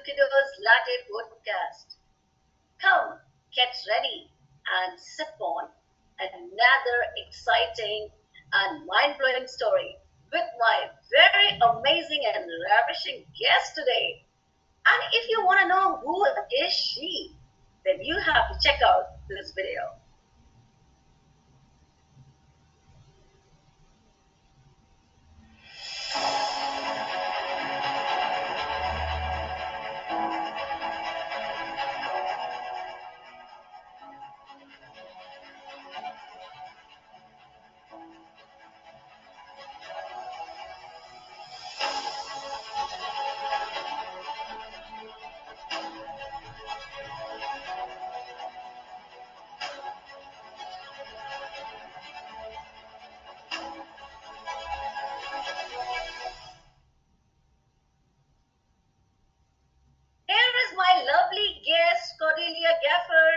KUDOS Latte Podcast. Come, get ready and sip on another exciting and mind-blowing story with my very amazing and ravishing guest today. And if you want to know who is she, then you have to check out this video. Here is my lovely guest, Cordelia Gaffar.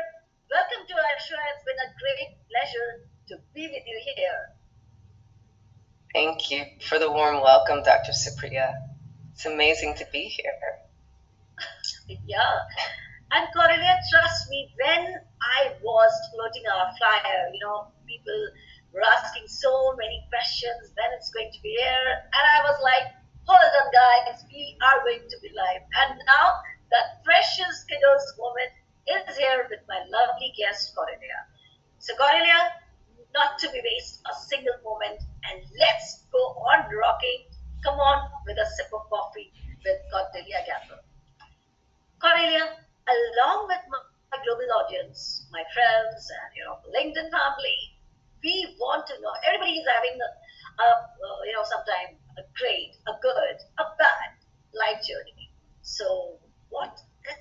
Welcome to our show. It's been a great pleasure to be with you here. Thank you for the warm welcome, Dr. Supriya. It's amazing to be here. Yeah. And Cordelia, trust me, when I was floating our flyer, people were asking so many questions when it's going to be here. And I was like, hold on, guys, we are going to be live. And now that precious kiddos moment is here with my lovely guest, Cordelia. So, Cordelia, not to be waste a single moment, and let's go on rocking. Come on with a sip of coffee with Cordelia Gaffar. Cordelia, along with my global audience, my friends, and LinkedIn family, we want to know. Everybody is having sometime a great, a good, a bad life journey. So, what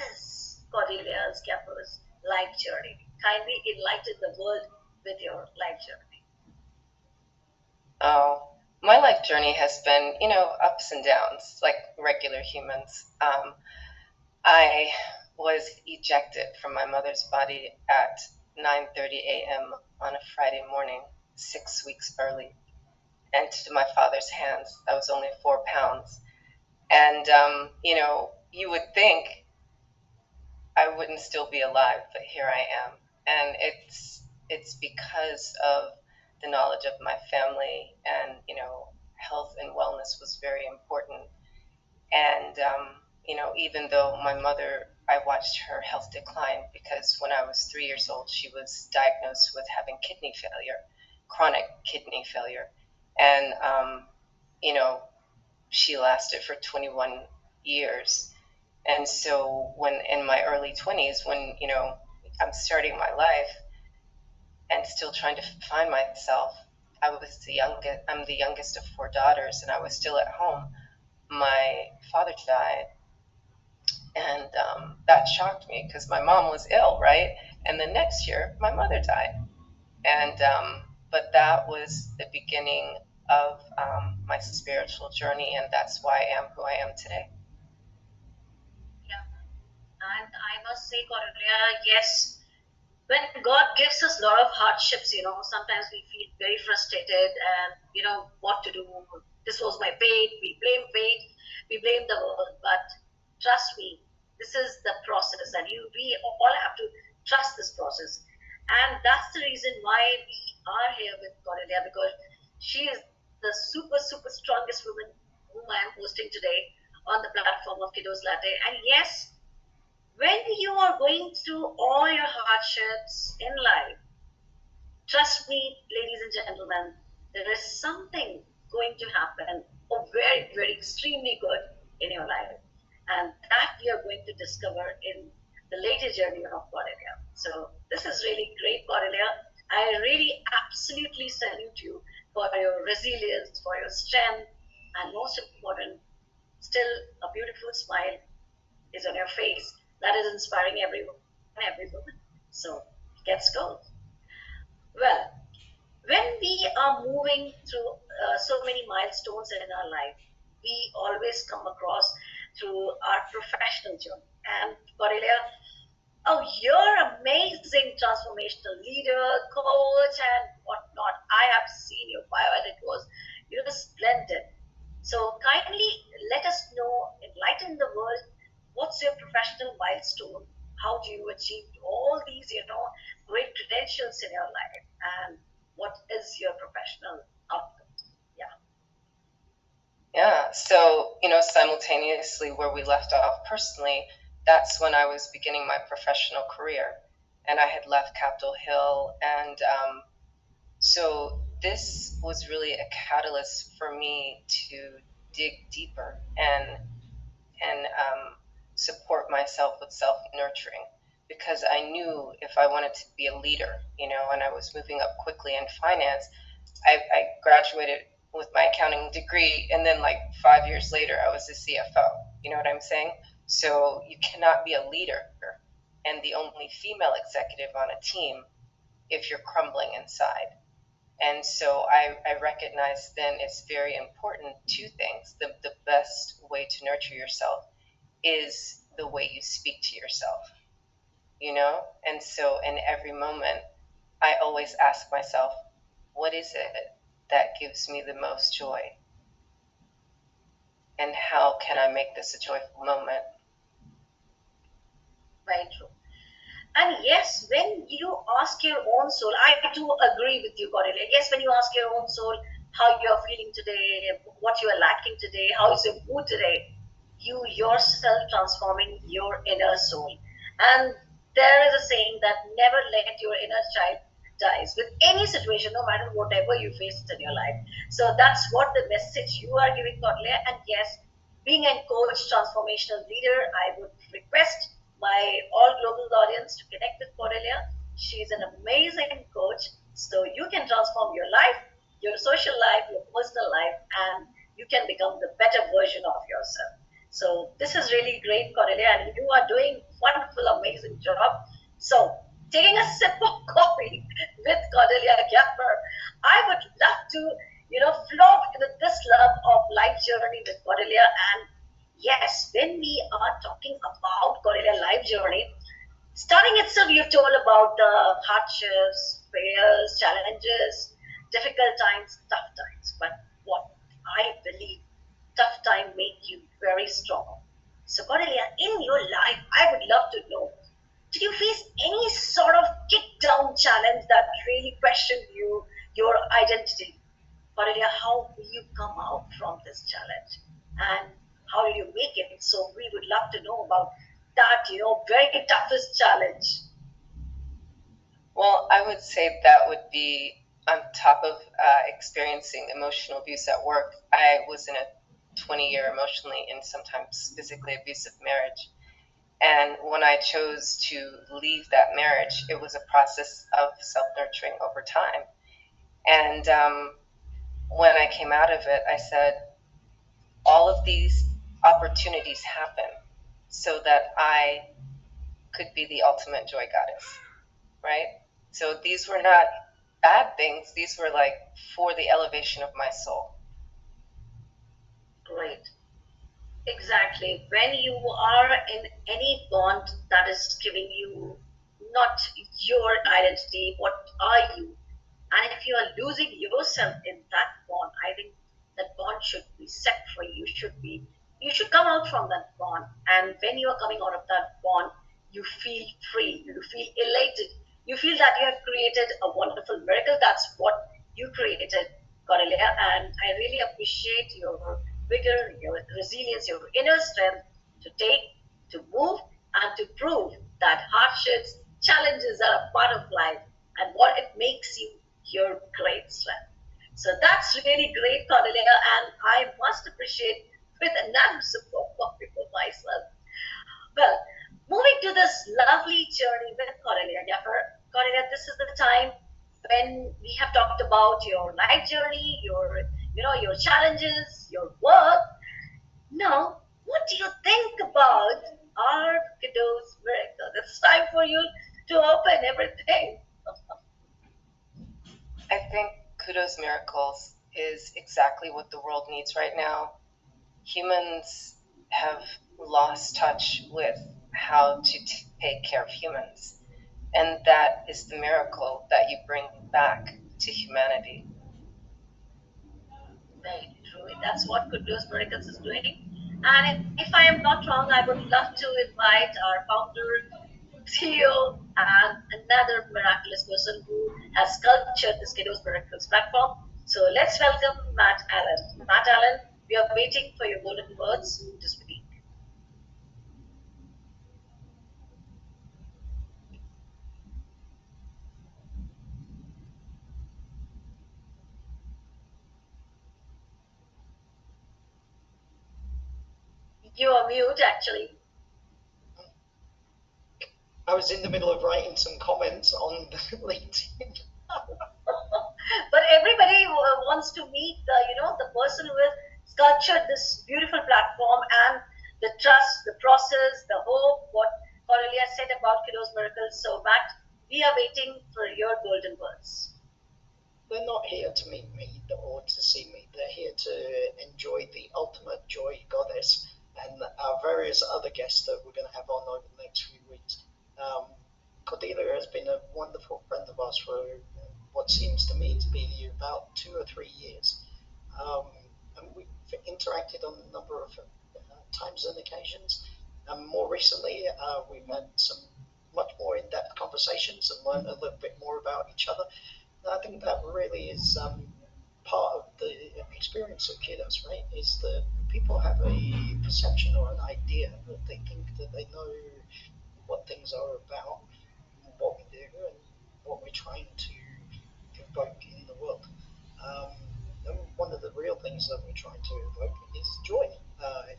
is Cordelia Gaffar's life journey? Kindly enlighten the world with your life journey. Oh, my life journey has been, ups and downs, like regular humans. I was ejected from my mother's body at 9:30 a.m. on a Friday morning, 6 weeks early. And to my father's hands, I was only 4 pounds. And, you would think I wouldn't still be alive, but here I am. And it's because of the knowledge of my family, and, health and wellness was very important. And, even though my mother, I watched her health decline, because when I was 3 years old, she was diagnosed with having kidney failure, chronic kidney failure. And, she lasted for 21 years. And so when in my early 20s, when, I'm starting my life and still trying to find myself, I'm the youngest of 4 daughters, and I was still at home. My father died, and that shocked me because my mom was ill, right? And the next year, my mother died. And but that was the beginning of my spiritual journey, and that's why I am who I am today. Yeah, and I must say, Cordelia, yes, when God gives us a lot of hardships, sometimes we feel very frustrated and, what to do. This was my fate. We blame fate. We blame the world. But trust me, this is the process, and we all have to trust this process. And that's the reason why we are here with Cordelia, because she is the super, super strongest woman whom I am hosting today on the platform of KUDOS Latte. And yes, when you are going through all your hardships in life, trust me, ladies and gentlemen, there is something going to happen, very, very extremely good in your life. And that you are going to discover in the later journey of Cordelia. So this is really great, Cordelia. I really absolutely salute you for your resilience, for your strength, and most important, still a beautiful smile is on your face. That is inspiring everyone and every woman. So let's go. Well, when we are moving through so many milestones in our life, we always come across through our professional journey. And Cordelia, oh, you're amazing transformational leader, coach, and whatnot. I have seen your bio, and it was splendid. So kindly let us know, enlighten the world, what's your professional milestone? How do you achieve all these, great credentials in your life? And what is your professional outcome? Yeah. Yeah. So, simultaneously where we left off personally, that's when I was beginning my professional career. And I had left Capitol Hill. And so this was really a catalyst for me to dig deeper and support myself with self-nurturing, because I knew if I wanted to be a leader, and I was moving up quickly in finance. I graduated with my accounting degree, and then like 5 years later, I was a CFO. You know what I'm saying? So you cannot be a leader and the only female executive on a team if you're crumbling inside. And so I recognized then it's very important, two things. The best way to nurture yourself is the way you speak to yourself, And so in every moment, I always ask myself, what is it that gives me the most joy? And how can I make this a joyful moment? Very true. And yes, when you ask your own soul, I do agree with you, Cordelia. Yes, when you ask your own soul how you're feeling today, what you are lacking today, how is your mood today, you yourself transforming your inner soul. And there is a saying that never let your inner child dies with any situation, no matter whatever you face in your life. So that's what the message you are giving, Cordelia. And yes, being a coach, transformational leader, I would request my all global audience to connect with Cordelia. She's an amazing coach, so you can transform your life, your social life, your personal life, and you can become the better version of yourself. So this is really great, Cordelia, and you are doing wonderful, amazing job. So taking a sip of coffee with Cordelia Gaffar, I would love to, flow with this love of life journey with Cordelia. And yes, when we are talking about Cordelia life journey, starting itself, you've told about the hardships, fails, challenges, difficult times, tough times. But what I believe, tough time make you very strong. So, Cordelia, in your life, I would love to know, did you face any sort of kick down challenge that really questioned you, your identity? Cordelia, how will you come out from this challenge? And how did you make it? So we would love to know about that, very toughest challenge. Well, I would say that would be on top of experiencing emotional abuse at work. I was in a 20-year emotionally and sometimes physically abusive marriage. And when I chose to leave that marriage, it was a process of self-nurturing over time. And when I came out of it, I said, all of these opportunities happen so that I could be the ultimate joy goddess, right? So these were not bad things. These were like for the elevation of my soul. Great. Exactly. When you are in any bond that is giving you not your identity, what are you? And if you are losing yourself in that bond, I think that bond should be set free. You should come out from that bond. And when you are coming out of that bond, you feel free, you feel elated, you feel that you have created a wonderful miracle. That's what you created, Cornelia. And I really appreciate your vigor, your resilience, your inner strength to take, to move, and to prove that hardships, challenges are a part of life and what it makes you your great strength. So that's really great, Cordelia, and I must appreciate with another support coffee for myself. Well, moving to this lovely journey with Cordelia. Cordelia, this is the time when we have talked about your life journey, your challenges, your work. Now, what do you think about our kiddos miracle? It's time for you to open everything. I think KUDOS Miracles is exactly what the world needs right now. Humans have lost touch with how to take care of humans. And that is the miracle that you bring back to humanity. Very true. That's what KUDOS Miracles is doing. And if I am not wrong, I would love to invite our founder, CEO, and another miraculous person who has sculptured this KUDOS Miracles platform. So let's welcome Matt Allen. Matt Allen, we are waiting for your golden words to speak. You are mute, actually. I was in the middle of writing some comments on LinkedIn. But everybody wants to meet the person who has sculptured this beautiful platform, and the trust, the process, the hope, what Cordelia said about KUDOS Miracles. So, Matt, we are waiting for your golden words. They're not here to meet me or to see me. They're here to enjoy the ultimate joy goddess and our various other guests that we're going to have on over the next few weeks. Cordelia has been a wonderful friend of ours for what seems to me to be about 2 or 3 years. And we've interacted on a number of times and occasions. And more recently, we've had some much more in-depth conversations and learned a little bit more about each other. And I think that really is part of the experience of KUDOS, right? Is that people have a perception or an idea that they think that they know what things are about, what we do, and what we're trying to evoke in the world. And one of the real things that we're trying to evoke is joy,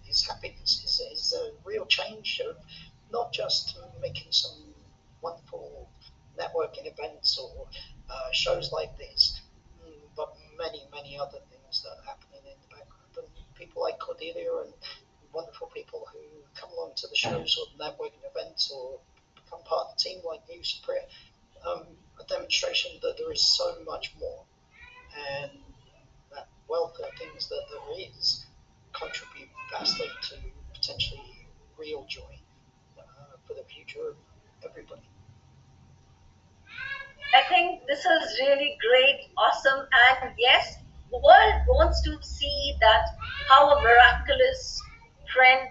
is happiness, is a real change of not just making some wonderful networking events or shows like this, but many, many other things that are happening in the background. And people like Cordelia and wonderful people who come along to the shows or networking events or become part of the team like you, Supriya, a demonstration that there is so much more, and that wealth of things that there is contribute vastly to potentially real joy for the future of everybody. I think this is really great, awesome, and yes, the world wants to see that how a miraculous friend,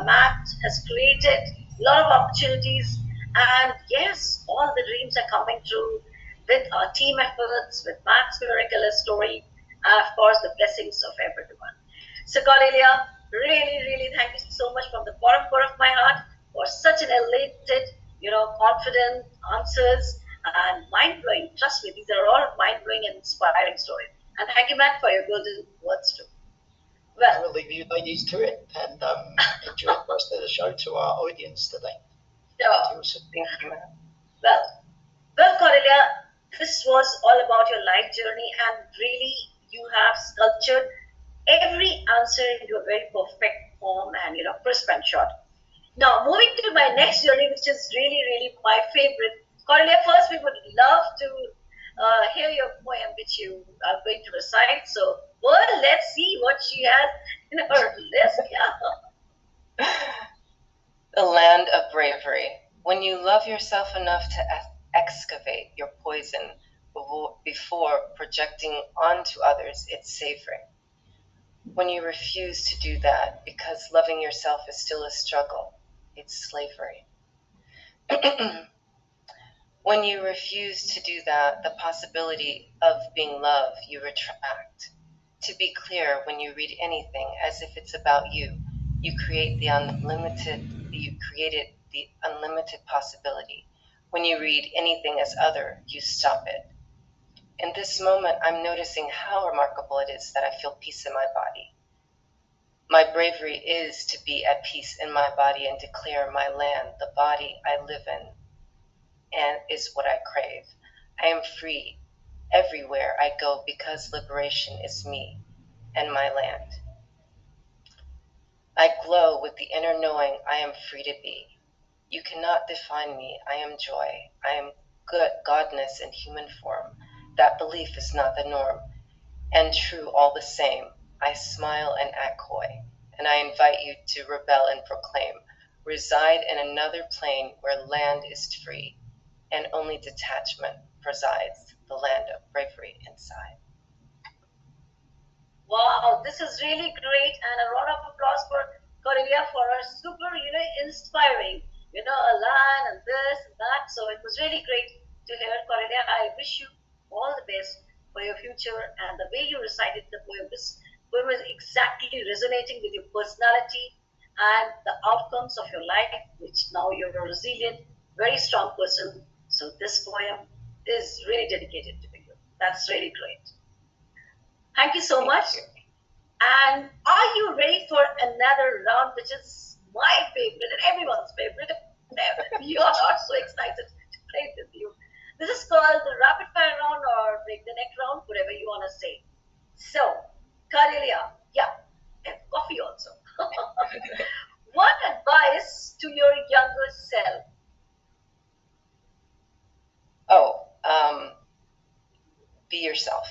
Matt, has created a lot of opportunities, and yes, all the dreams are coming true with our team efforts, with Matt's miraculous story, and of course the blessings of everyone. So, Cordelia, really, really thank you so much from the bottom core of my heart for such an elated, confident answers and mind blowing. Trust me, these are all mind blowing and inspiring stories. And thank you, Matt, for your golden words too. I Well, will leave you ladies to it and enjoy the rest of the show to our audience today. sure. Thank you, Matt. Well, Cordelia, this was all about your life journey, and really, you have sculptured every answer into a very perfect form and crisp and short. Now, moving to my next journey, which is really, really my favorite. Cordelia, first, we would love to hear your poem, which you are going to recite. So, well, let's see what she has in her list. Yeah. The land of bravery. When you love yourself enough to excavate your poison before projecting onto others its savory. When you refuse to do that because loving yourself is still a struggle, it's slavery. When you refuse to do that, the possibility of being loved, you retract. To be clear, when you read anything as if it's about you, you created the unlimited possibility. When you read anything as other, you stop it. In this moment, I'm noticing how remarkable it is that I feel peace in my body. My bravery is to be at peace in my body and declare my land, the body I live in, and is what I crave. I am free everywhere I go because liberation is me and my land. I glow with the inner knowing I am free to be. You cannot define me. I am joy. I am good godness in human form. That belief is not the norm, and true all the same. I smile and act coy, and I invite you to rebel and proclaim. Reside in another plane where land is free, and only detachment presides, the land of bravery inside. Wow, this is really great, and a round of applause resonating with your personality and the outcomes of your life, which now you're a resilient, very strong person. So this poem is really dedicated to you. That's really great. Thank you so much. you. And are you ready for another round, which is my favorite and everyone's favorite? You are not so excited to play with you. This is called the rapid fire round or break the neck round, whatever you want to say. So, Cordelia, yeah, and coffee also. One advice to your younger self. Oh, be yourself.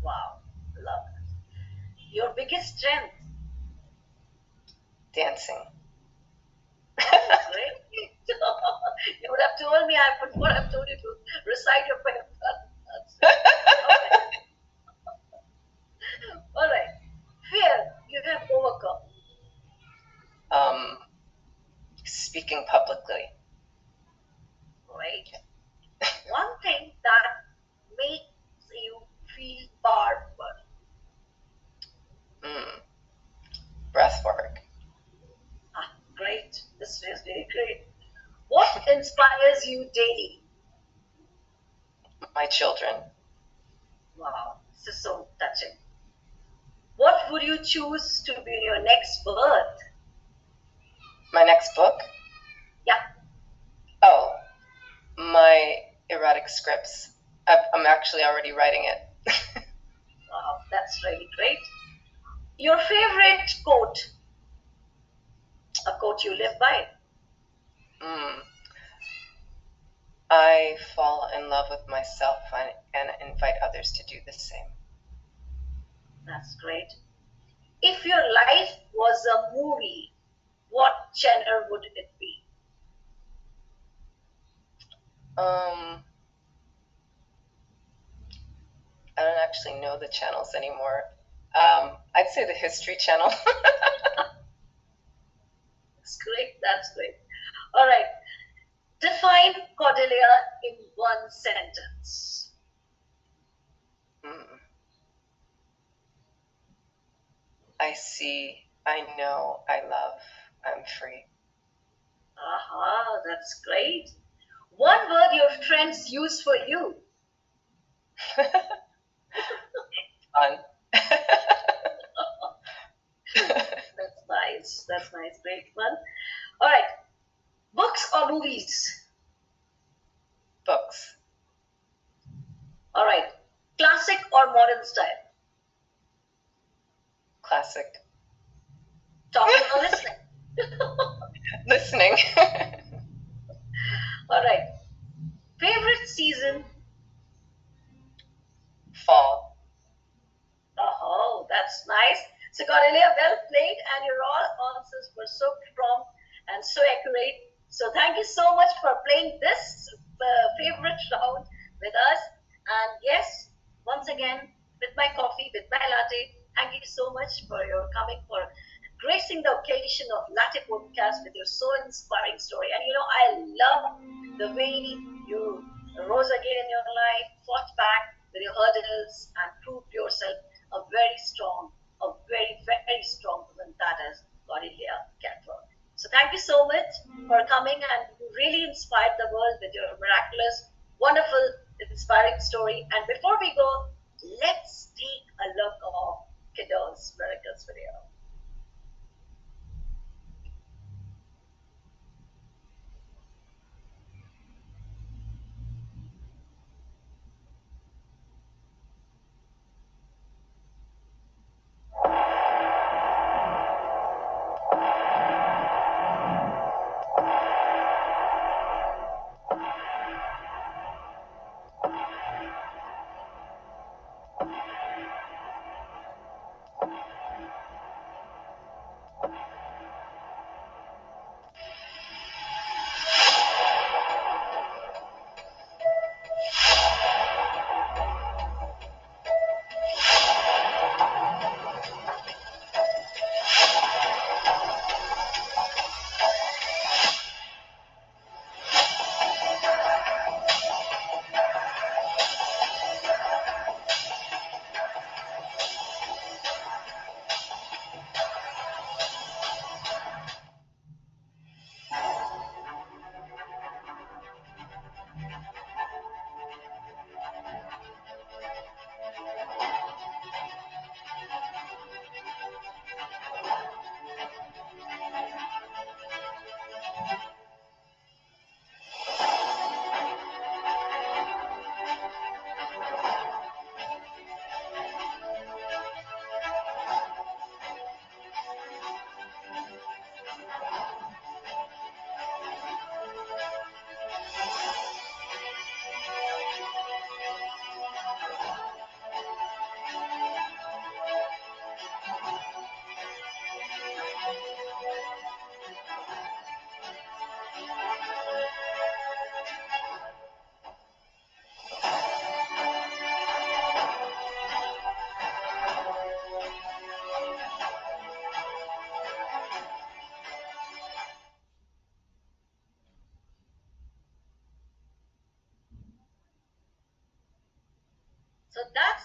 Wow, love it. Your biggest strength. Dancing. Great. You would have told me, I would have told you to recite your poem. Okay. All right. Fear you have overcome. Speaking publicly. Great. One thing that makes you feel powerful. Breath work. Ah, great. This is very great. What inspires you daily? My children. Wow, this is so touching. What would you choose to be your next birth? My next book? Yeah. Oh, my erotic scripts. I'm actually already writing it. Wow, that's really great. Your favorite quote? A quote you live by? I fall in love with myself and invite others to do the same. That's great. If your life was a movie, what genre would it be? I don't actually know the channels anymore. I'd say the History Channel. That's great. That's great. All right. Define Cordelia in one sentence. I see, I know, I love, I'm free. Aha, that's great. One word your friends use for you. Fun. That's nice. That's nice. Great one. All right. Books or movies? Books. All right. Classic or modern style? Classic. Talking or listening? Listening. All right. Favorite season? Fall. Oh, that's nice. So, Cordelia, well played, and your all answers were so prompt and so accurate. So, thank you so much for playing this favorite round with us. And yes, once again, with my coffee, with my latte, thank you so much for your coming, for gracing the occasion of Latte Podcast with your so inspiring story. And I love the way you rose again in your life, fought back with your hurdles, and proved yourself a very strong, a very, very strong woman that is Cordelia Gaffar. So thank you so much for coming, and you really inspired the world with your miraculous, wonderful, inspiring story. And before we go, let's take a look of KUDOS Miracles video.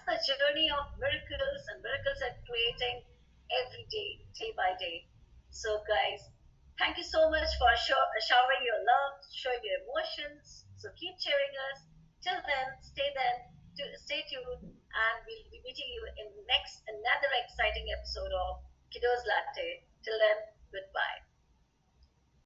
a journey of miracles, and miracles are creating every day, day by day. So, guys, thank you so much for showering your love, showing your emotions. So, keep cheering us. Till then, stay tuned, and we'll be meeting you in next another exciting episode of Kiddos Latte. Till then,